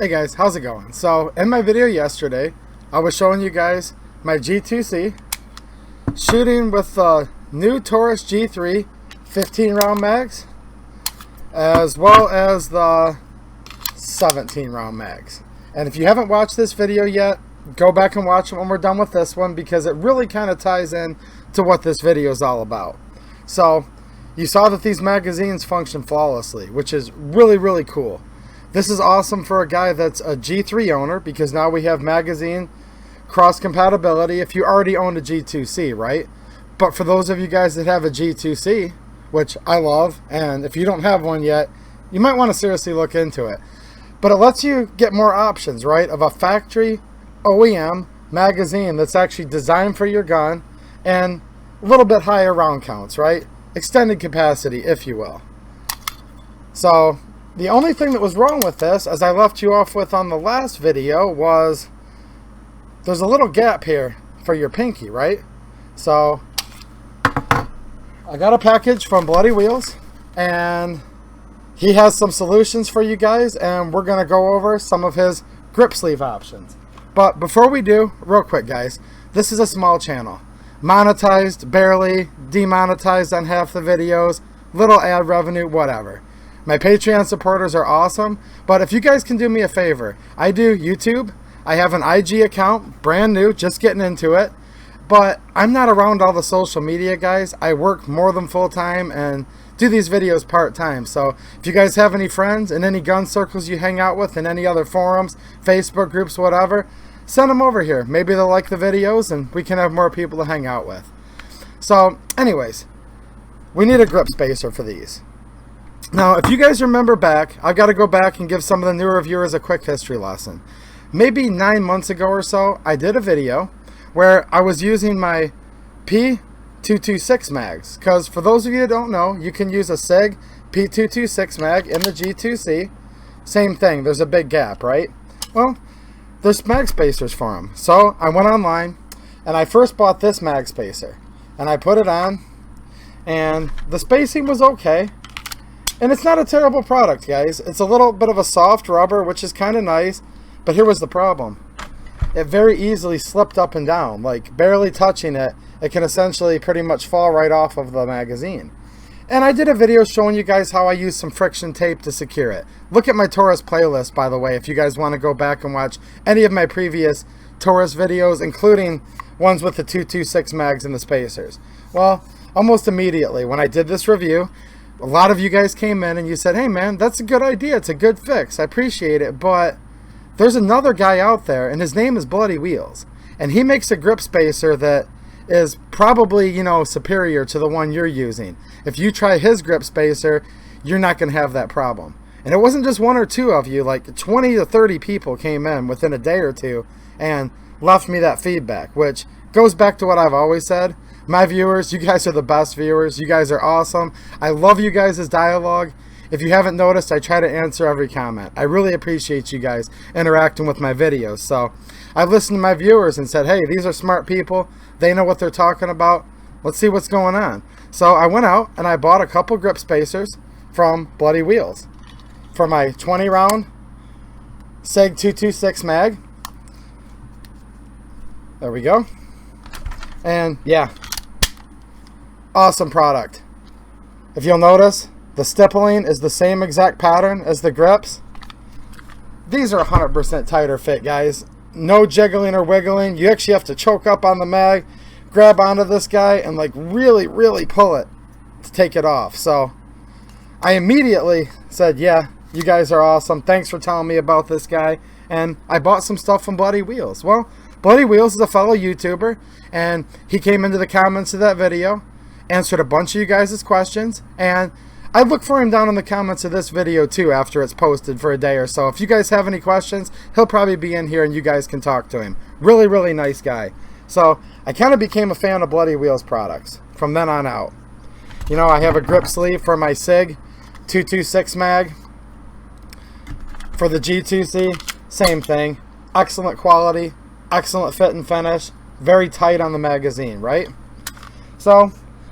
Hey guys, how's it going? So in my video yesterday, I was showing you guys my G2C shooting with the new Taurus G3 15 round mags, as well as the 17 round mags. And if you haven't watched this video yet, go back and watch it when we're done with this one, because it really kind of ties in to what this video is all about. So you saw that these magazines function flawlessly, which is really cool. This is awesome for a guy that's a G3 owner, because now we have magazine cross compatibility if you already own a G2C, right? But for those of you guys that have a G2C, which I love, and if you don't have one yet, you might want to seriously look into it. But it lets you get more options, right? Of a factory OEM magazine that's actually designed for your gun and a little bit higher round counts, right? Extended capacity, if you will. So the only thing that was wrong with this, as I left you off with on the last video, was there's a little gap here for your pinky, right? So I got a package from Bloody Wheels, and he has some solutions for you guys, and we're going to go over some of his grip sleeve options. But before we do, real quick guys, this is a small channel. Monetized, barely, demonetized on half the videos, little ad revenue, whatever. My Patreon supporters are awesome, but if you guys can do me a favor, I do YouTube. I have an IG account, brand new, just getting into it, but I'm not around all the social media, guys. I work more than full-time and do these videos part-time. So if you guys have any friends in any gun circles you hang out with, in any other forums, Facebook groups, whatever, send them over here. Maybe they'll like the videos and we can have more people to hang out with. So anyways, we need a grip spacer for these. Now, if you guys remember back, I've got to go back and give some of the newer viewers a quick history lesson. Maybe 9 months ago or so, I did a video where I was using my P226 mags. Because for those of you that don't know, you can use a SIG P226 mag in the G2C. Same thing, there's a big gap, right? Well, there's mag spacers for them. So I went online and I first bought this mag spacer. And I put it on, and the spacing was okay. And it's not a terrible product, guys. It's a little bit of a soft rubber, which is kind of nice. But here was the problem. It very easily slipped up and down. Like, barely touching it, it can essentially pretty much fall right off of the magazine. And I did a video showing you guys how I use some friction tape to secure it. Look at my Taurus playlist, by the way, if you guys want to go back and watch any of my previous Taurus videos, including ones with the 226 mags and the spacers. Well, almost immediately when I did this review, a lot of you guys came in and you said, hey man, that's a good idea, it's a good fix, I appreciate it, but there's another guy out there and his name is Bloody Wheels, and he makes a grip spacer that is probably, you know, superior to the one you're using. If you try his grip spacer, you're not going to have that problem. And it wasn't just one or two of you, like 20 to 30 people came in within a day or two and left me that feedback, which goes back to what I've always said. My viewers, you guys are the best viewers. You guys are awesome. I love you guys' dialogue. If you haven't noticed, I try to answer every comment. I really appreciate you guys interacting with my videos. So I listened to my viewers and said, hey, these are smart people. They know what they're talking about. Let's see what's going on. So I went out and I bought a couple grip spacers from Bloody Wheels for my 20 round SIG 226 mag. There we go. And yeah, awesome product. If you'll notice, the stippling is the same exact pattern as the grips. These are 100% tighter fit, guys. No jiggling or wiggling. You actually have to choke up on the mag, grab onto this guy, and like really pull it to take it off. So I immediately said, yeah, you guys are awesome. Thanks for telling me about this guy. And I bought some stuff from Bloody Wheels. Well, Bloody Wheels is a fellow YouTuber, and he came into the comments of that video, answered a bunch of you guys' questions, and I look for him down in the comments of this video too after it's posted for a day or so. If you guys have any questions, he'll probably be in here and you guys can talk to him. Really nice guy. So I kind of became a fan of Bloody Wheels products from then on out. You know, I have a grip sleeve for my SIG 226 mag. For the G2C, same thing. Excellent quality. Excellent fit and finish, very tight on the magazine, right? So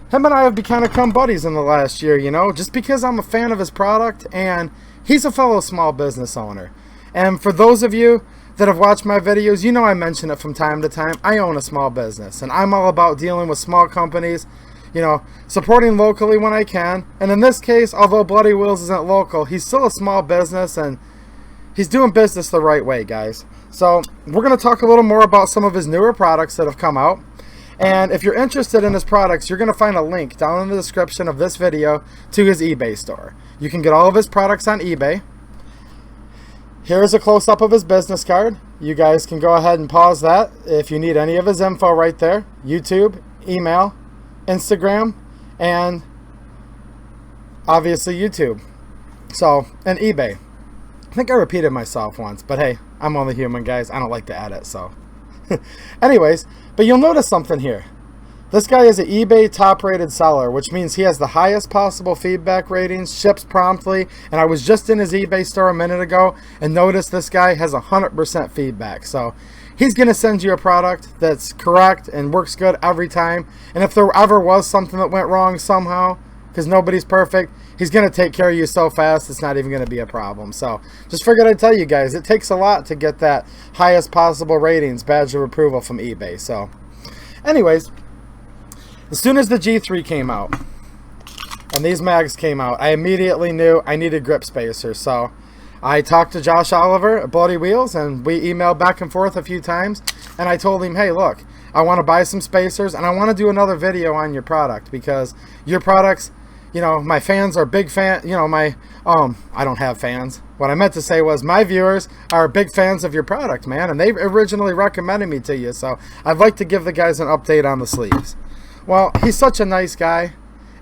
him and I have become buddies in the last year, you know, just because I'm a fan of his product and he's a fellow small business owner. And for those of you that have watched my videos, you know I mention it from time to time. I own a small business, and I'm all about dealing with small companies, you know, supporting locally when I can. And in this case, although Bloody Wheels isn't local, he's still a small business, and he's doing business the right way, guys. So we're going to talk a little more about some of his newer products that have come out. And if you're interested in his products, you're going to find a link down in the description of this video to his eBay store. You can get all of his products on eBay. Here's a close-up of his business card. You guys can go ahead and pause that if you need any of his info right there. YouTube, email, Instagram, and obviously YouTube. So, and eBay. I think I repeated myself once, but hey, I'm only human, guys. I don't like to edit, so. Anyways, but you'll notice something here. This guy is an eBay top-rated seller, which means he has the highest possible feedback ratings, ships promptly, and I was just in his eBay store a minute ago and noticed this guy has 100% feedback. So he's going to send you a product that's correct and works good every time. And if there ever was something that went wrong somehow, because nobody's perfect, he's going to take care of you so fast it's not even going to be a problem. So just figured I'd tell you guys, it takes a lot to get that highest possible ratings badge of approval from eBay. So anyways, as soon as the G3 came out and these mags came out, I immediately knew I needed grip spacers. So I talked to Josh Oliver at Bloody Wheels, and we emailed back and forth a few times, and I told him, hey, look, I want to buy some spacers, and I want to do another video on your product, because your products, you know, my fans are big fan, you know, my, I don't have fans. What I meant to say was my viewers are big fans of your product, man, and they originally recommended me to you, so I'd like to give the guys an update on the sleeves. Well, he's such a nice guy,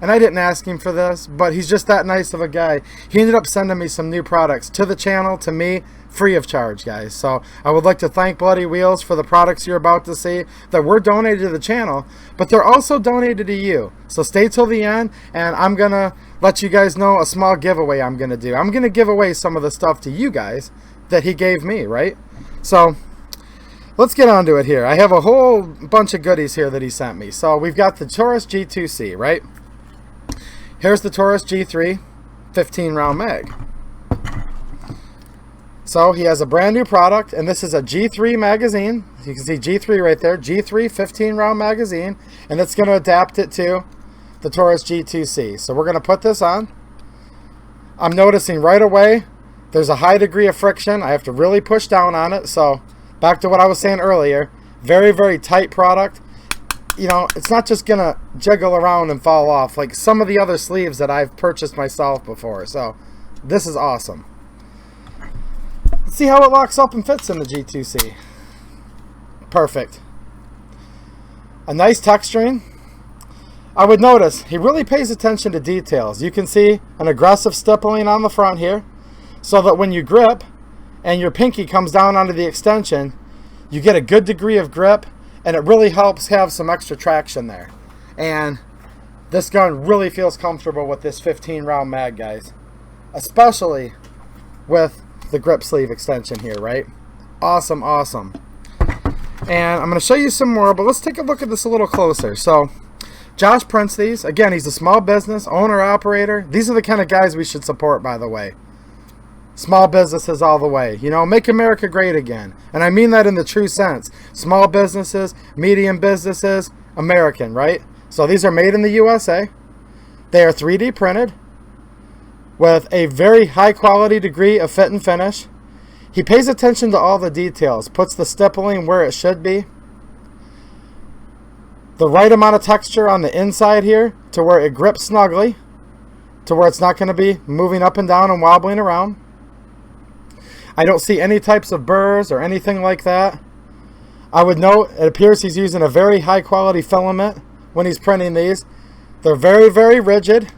and I didn't ask him for this, but he's just that nice of a guy. He ended up sending me some new products to the channel, to me, free of charge, guys. So I would like to thank Bloody Wheels for the products you're about to see that were donated to the channel, but they're also donated to you. So stay till the end, and I'm going to let you guys know a small giveaway I'm going to do. I'm going to give away some of the stuff to you guys that he gave me, right? So let's get on to it here. I have a whole bunch of goodies here that he sent me. So we've got the Taurus G2C, right? Here's the Taurus G3 15 round mag. So he has a brand new product, and this is a G3 magazine. You can see G3 right there, G3 15 round magazine, and it's going to adapt it to the Taurus G2C. So we're going to put this on. I'm noticing right away there's a high degree of friction. I have to really push down on it. So back to what I was saying earlier, very, very tight product. You know, it's not just going to jiggle around and fall off like some of the other sleeves that I've purchased myself before. So this is awesome. Let's see how it locks up and fits in the G2C. Perfect. A nice texturing. I would notice he really pays attention to details. You can see an aggressive stippling on the front here, so that when you grip and your pinky comes down onto the extension, you get a good degree of grip, and it really helps have some extra traction there. And this gun really feels comfortable with this 15 round mag, guys, especially with the grip sleeve extension here, right? Awesome, awesome. And I'm going to show you some more, but let's take a look at this a little closer. So Josh prints these. Again, he's a small business owner, operator. These are the kind of guys we should support, by the way. Small businesses all the way. You know, make America great again. And I mean that in the true sense. Small businesses, medium businesses, American, right? So these are made in the USA. They are 3D printed with a very high quality degree of fit and finish. He pays attention to all the details, puts the stippling where it should be. The right amount of texture on the inside here to where it grips snugly, to where it's not going to be moving up and down and wobbling around. I don't see any types of burrs or anything like that. I would note it appears he's using a very high quality filament when he's printing these. They're very, very rigid,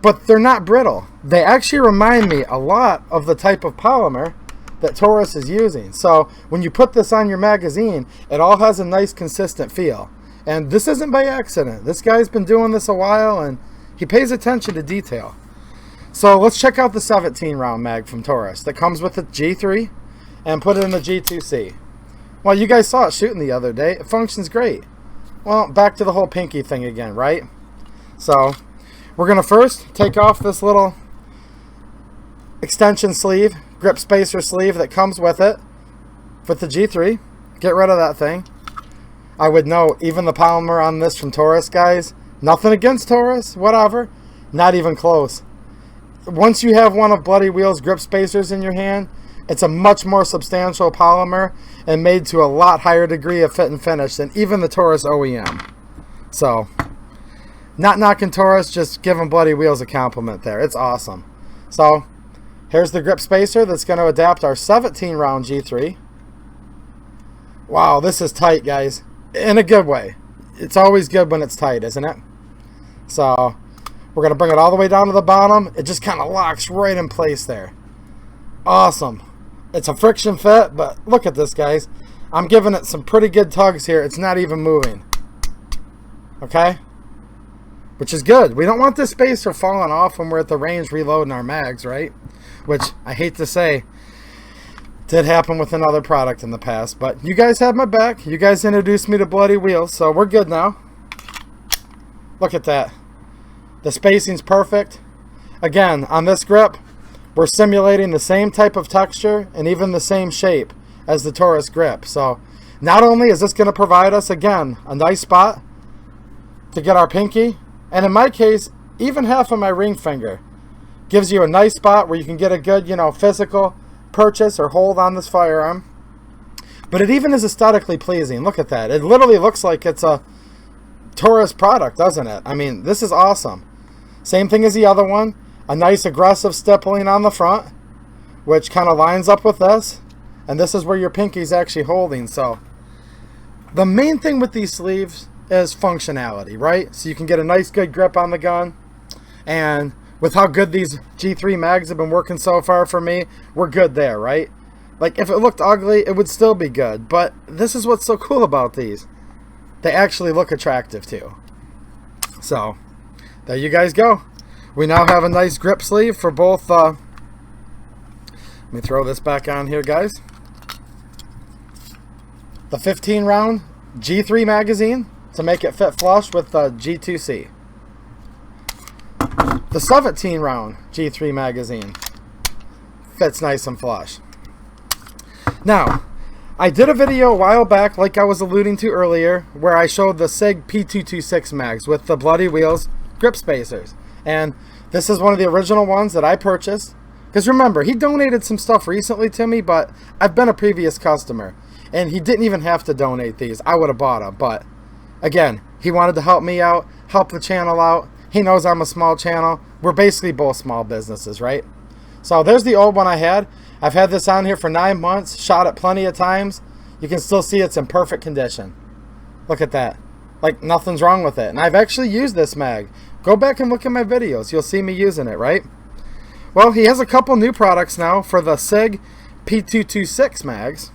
but they're not brittle. They actually remind me a lot of the type of polymer that Taurus is using. So when you put this on your magazine, it all has a nice consistent feel. And this isn't by accident. This guy's been doing this a while, and he pays attention to detail. So let's check out the 17 round mag from Taurus that comes with the G3 and put it in the G2C. Well, you guys saw it shooting the other day. It functions great. Well, back to the whole pinky thing again, right? So we're going to first take off this little extension sleeve, grip spacer sleeve that comes with it, with the G3. Get rid of that thing. I would note, even the polymer on this from Taurus, guys, nothing against Taurus, whatever, not even close. Once you have one of Bloody Wheel's grip spacers in your hand, it's a much more substantial polymer and made to a lot higher degree of fit and finish than even the Taurus OEM. So, not knocking Taurus, just giving Bloody Wheels a compliment there. It's awesome. So, here's the grip spacer that's going to adapt our 17 round G3. Wow, this is tight, guys. In a good way. It's always good when it's tight, isn't it? So, we're going to bring it all the way down to the bottom. It just kind of locks right in place there. Awesome. It's a friction fit, but look at this, guys. I'm giving it some pretty good tugs here. It's not even moving. Okay? Which is good. We don't want this spacer falling off when we're at the range reloading our mags, right? Which, I hate to say, did happen with another product in the past. But you guys have my back. You guys introduced me to Bloody Wheels, so we're good now. Look at that. The spacing's perfect. Again, on this grip, we're simulating the same type of texture and even the same shape as the Taurus grip. So not only is this going to provide us, again, a nice spot to get our pinky, and in my case, even half of my ring finger gives you a nice spot where you can get a good, physical purchase or hold on this firearm. But it even is aesthetically pleasing. Look at that. It literally looks like it's a Taurus product, doesn't it? I mean, this is awesome. Same thing as the other one. A nice aggressive stippling on the front, which kind of lines up with this. And this is where your pinky's actually holding. So the main thing with these sleeves is functionality, right? So you can get a nice good grip on the gun. And with how good these G3 mags have been working so far for me, we're good there, right? Like, if it looked ugly, it would still be good. But this is what's so cool about these. They actually look attractive too. So there you guys go. We now have a nice grip sleeve for both. Let me throw this back on here, guys. The 15 round G3 magazine to make it fit flush with the G2C. The 17 round G3 magazine fits nice and flush. Now, I did a video a while back, like I was alluding to earlier, where I showed the SIG P226 mags with the Bloody Wheels grip spacers. And this is one of the original ones that I purchased. Because remember, he donated some stuff recently to me, but I've been a previous customer. And he didn't even have to donate these. I would have bought them. But again, he wanted to help me out, help the channel out. He knows I'm a small channel. We're basically both small businesses, right? So there's the old one I had. I've had this on here for 9 months, shot it plenty of times. You can still see it's in perfect condition. Look at that. Like, nothing's wrong with it. And I've actually used this mag. Go back and look at my videos. You'll see me using it, right? Well, he has a couple new products now for the SIG P226 mags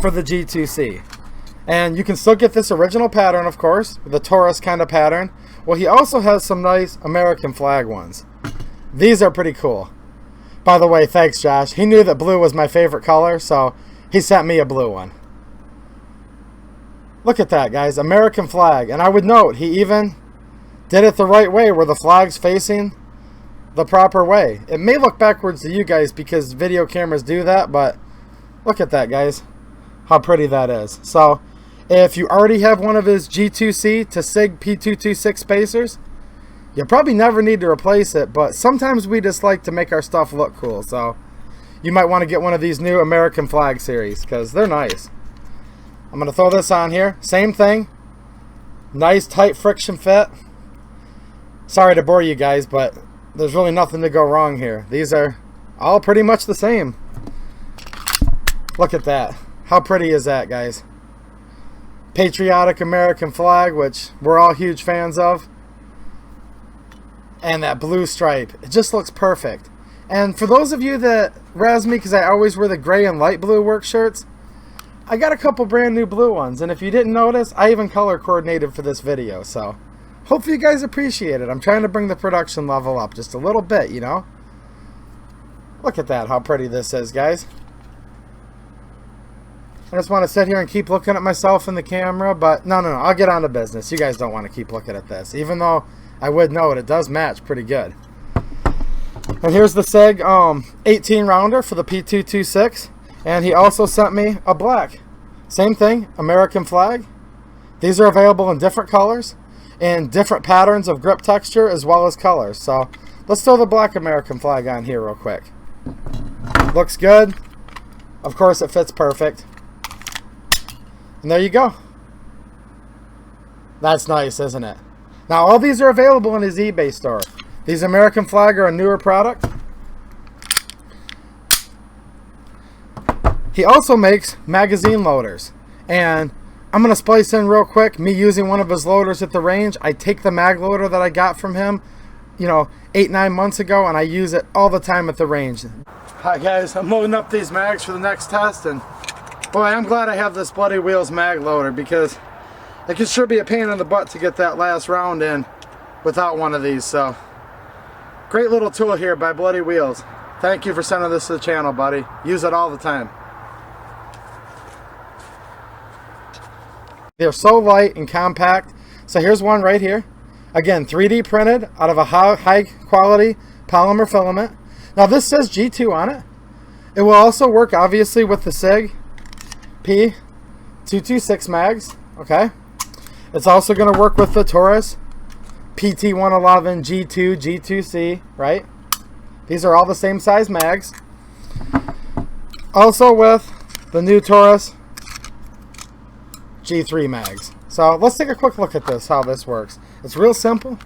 for the G2C. And you can still get this original pattern, of course, the Taurus kind of pattern. Well, he also has some nice American flag ones. These are pretty cool. By the way, thanks, Josh. He knew that blue was my favorite color, so he sent me a blue one. Look at that, guys. American flag. And I would note, he even did it the right way, where the flag's facing the proper way. It may look backwards to you guys because video cameras do that, but look at that, guys. How pretty that is. So, if you already have one of his G2C to SIG P226 spacers, you probably never need to replace it, but sometimes we just like to make our stuff look cool. So, you might want to get one of these new American flag series because they're nice. I'm going to throw this on here. Same thing. Nice tight friction fit. Sorry to bore you guys, but there's really nothing to go wrong here. These are all pretty much the same. Look at that. How pretty is that, guys? Patriotic American flag, which we're all huge fans of. And that blue stripe. It just looks perfect. And for those of you that razz me because I always wear the gray and light blue work shirts, I got a couple brand new blue ones. And if you didn't notice, I even color coordinated for this video. So hopefully you guys appreciate it. I'm trying to bring the production level up just a little bit, you know. Look at that, how pretty this is, guys. I just want to sit here and keep looking at myself in the camera, but no, I'll get on to business. You guys don't want to keep looking at this, even though I would know it does match pretty good. And here's the SIG 18 rounder for the P226. And he also sent me a black. Same thing, American flag. These are available in different colors and different patterns of grip texture as well as colors. So let's throw the black American flag on here real quick. Looks good. Of course it fits perfect. And there you go. That's nice, isn't it? Now all these are available in his eBay store. These American flag are a newer product. He also makes magazine loaders. And I'm going to splice in real quick me using one of his loaders at the range. I take the mag loader that I got from him, 8-9 months ago, and I use it all the time at the range. Hi guys, I'm loading up these mags for the next test, and boy, I'm glad I have this Bloody Wheels mag loader, because it can sure be a pain in the butt to get that last round in without one of these. So great little tool here by Bloody Wheels. Thank you for sending this to the channel, buddy. Use it all the time. They're so light and compact. So here's one right here. Again, 3D printed out of a high quality polymer filament. Now this says G2 on it. It will also work obviously with the SIG P226 mags. Okay. It's also going to work with the Taurus PT111 G2 G2C, right? These are all the same size mags. Also with the new Taurus G3 mags. So let's take a quick look at this, how this works. It's real simple.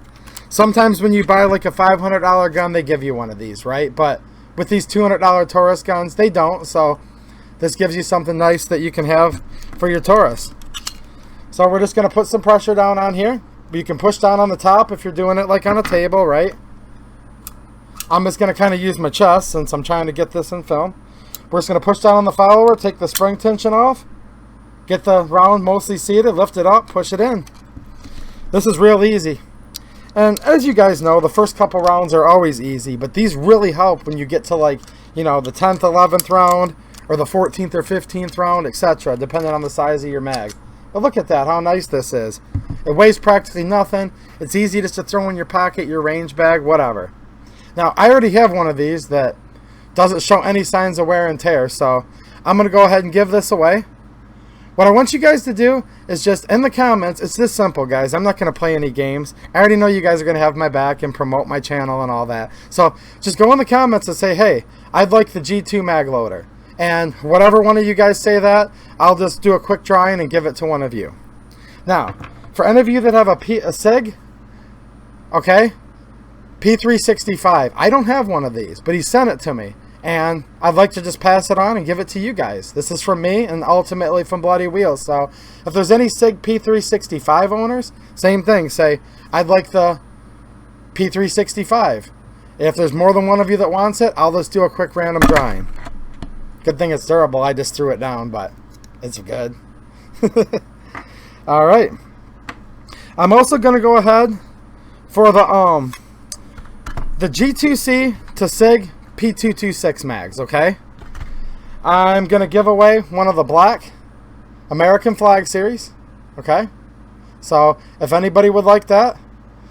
Sometimes when you buy like a $500 gun, they give you one of these, right? But with these $200 Taurus guns, they don't. So this gives you something nice that you can have for your Taurus. So we're just going to put some pressure down on here. You can push down on the top if you're doing it like on a table, right? I'm just going to kind of use my chest since I'm trying to get this in film. We're just going to push down on the follower, take the spring tension off. Get the round mostly seated, lift it up, push it in. This is real easy. And as you guys know, the first couple rounds are always easy, but these really help when you get to like, the 10th, 11th round, or the 14th or 15th round, etc., depending on the size of your mag. But look at that, how nice this is. It weighs practically nothing. It's easy just to throw in your pocket, your range bag, whatever. Now, I already have one of these that doesn't show any signs of wear and tear, so I'm going to go ahead and give this away. What I want you guys to do is just in the comments, it's this simple, guys. I'm not going to play any games. I already know you guys are going to have my back and promote my channel and all that. So just go in the comments and say, hey, I'd like the G2 mag loader. And whatever one of you guys say that, I'll just do a quick drawing and give it to one of you. Now, for any of you that have a SIG, okay, P365. I don't have one of these, but he sent it to me. And I'd like to just pass it on and give it to you guys. This is from me and ultimately from Bloody Wheels. So if there's any SIG P365 owners, same thing. Say, I'd like the P365. If there's more than one of you that wants it, I'll just do a quick random drawing. Good thing it's durable. I just threw it down, but it's good. All right. I'm also going to go ahead for the G2C to SIG P226 mags, okay? I'm going to give away one of the black American flag series, okay? So if anybody would like that,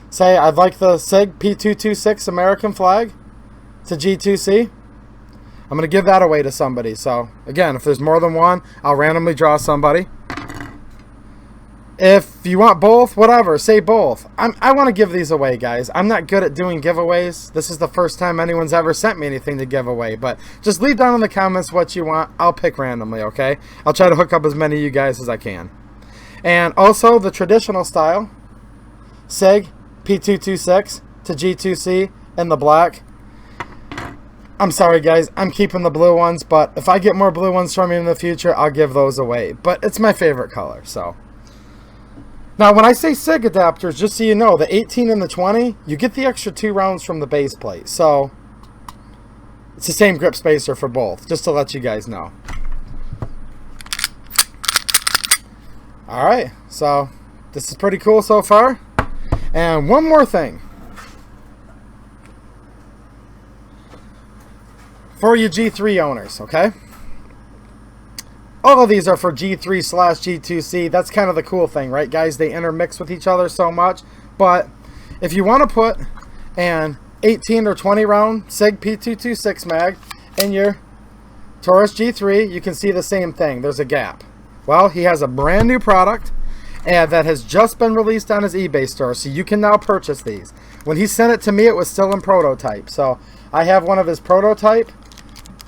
say I'd like the SIG P226 American flag to G2C. I'm going to give that away to somebody. So again, if there's more than one, I'll randomly draw somebody. If you want both, whatever, say both. I want to give these away, guys. I'm not good at doing giveaways. This is the first time anyone's ever sent me anything to give away. But just leave down in the comments what you want. I'll pick randomly, okay? I'll try to hook up as many of you guys as I can. And also the traditional style, SIG P226 to G2C in the black. I'm sorry, guys. I'm keeping the blue ones. But if I get more blue ones from you in the future, I'll give those away. But it's my favorite color, so... Now, when I say SIG adapters, just so you know, the 18 and the 20, you get the extra 2 rounds from the base plate. So, it's the same grip spacer for both, just to let you guys know. Alright, so this is pretty cool so far. And one more thing. For you G3 owners, okay? All of these are for G3/G2C. That's kind of the cool thing, right, guys? They intermix with each other so much. But if you want to put and 18 or 20 round SIG P226 mag in your Taurus G3, you can see the same thing. There's a gap. Well, he has a brand new product and that has just been released on his eBay store, so you can now purchase these. When he sent it to me, it was still in prototype. So I have one of his prototype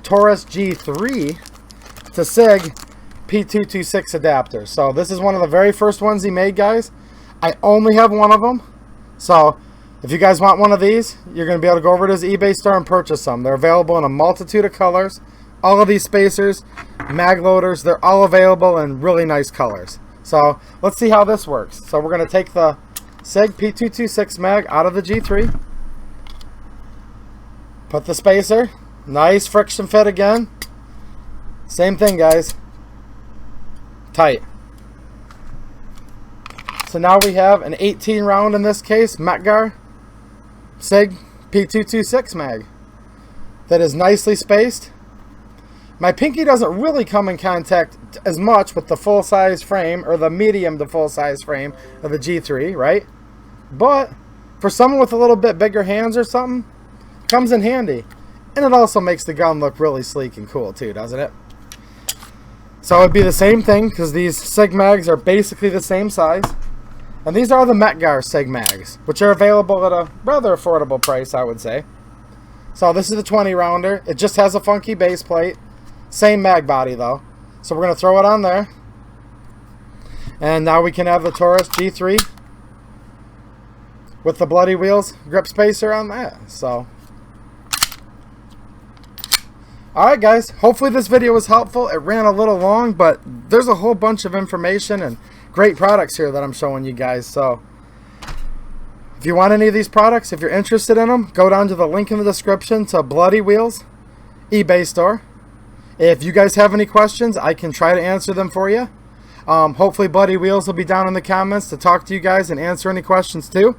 Taurus G3 to SIG P226 adapters. So this is one of the very first ones he made, guys. I only have one of them. So if you guys want one of these, you're going to be able to go over to his eBay store and purchase them. They're available in a multitude of colors. All of these spacers, mag loaders, they're all available in really nice colors. So let's see how this works. So we're going to take the SIG P226 mag out of the G3. Put the spacer. Nice friction fit again. Same thing, guys. Tight. So now we have an 18 round, in this case, Metgar SIG P226 mag that is nicely spaced. My pinky doesn't really come in contact as much with the full-size frame or the medium to full-size frame of the G3, right? But for someone with a little bit bigger hands or something, it comes in handy. And it also makes the gun look really sleek and cool too, doesn't it? So it'd be the same thing because these SIG mags are basically the same size. And these are the Metgar SIG mags, which are available at a rather affordable price, I would say. So this is the 20 rounder. It just has a funky base plate. Same mag body though. So we're going to throw it on there. And now we can have the Taurus G3 with the bloody wheels grip spacer on that. So, alright guys, hopefully this video was helpful. It ran a little long, but there's a whole bunch of information and great products here that I'm showing you guys. So if you want any of these products, if you're interested in them, go down to the link in the description to Bloody Wheels eBay store. If you guys have any questions, I can try to answer them for you. Hopefully Bloody Wheels will be down in the comments to talk to you guys and answer any questions too.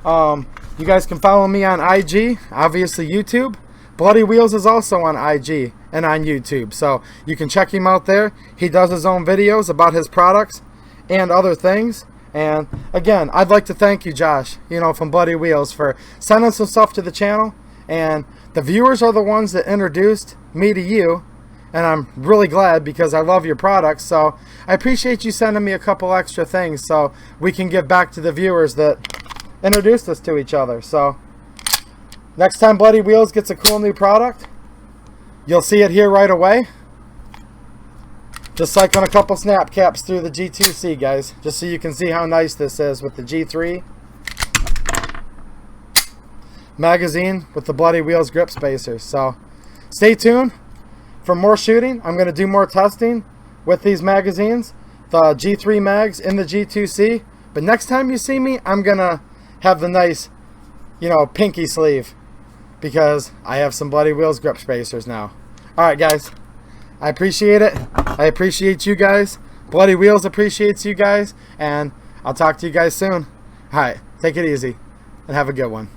You guys can follow me on IG, obviously YouTube. Bloody Wheels is also on IG and on YouTube, so you can check him out there. He does his own videos about his products and other things. And again, I'd like to thank you, Josh, from Bloody Wheels, for sending some stuff to the channel. And the viewers are the ones that introduced me to you, and I'm really glad because I love your products. So I appreciate you sending me a couple extra things so we can give back to the viewers that introduced us to each other. So next time Bloody Wheels gets a cool new product, you'll see it here right away. Just like on a couple snap caps through the G2C, guys, just so you can see how nice this is with the G3 magazine with the Bloody Wheels grip spacers. So stay tuned for more shooting. I'm going to do more testing with these magazines, the G3 mags in the G2C. But next time you see me, I'm going to have the nice, pinky sleeve because I have some Bloody Wheels grip spacers now. Alright guys, I appreciate it. I appreciate you guys. Bloody Wheels appreciates you guys. And I'll talk to you guys soon. Alright, take it easy and have a good one.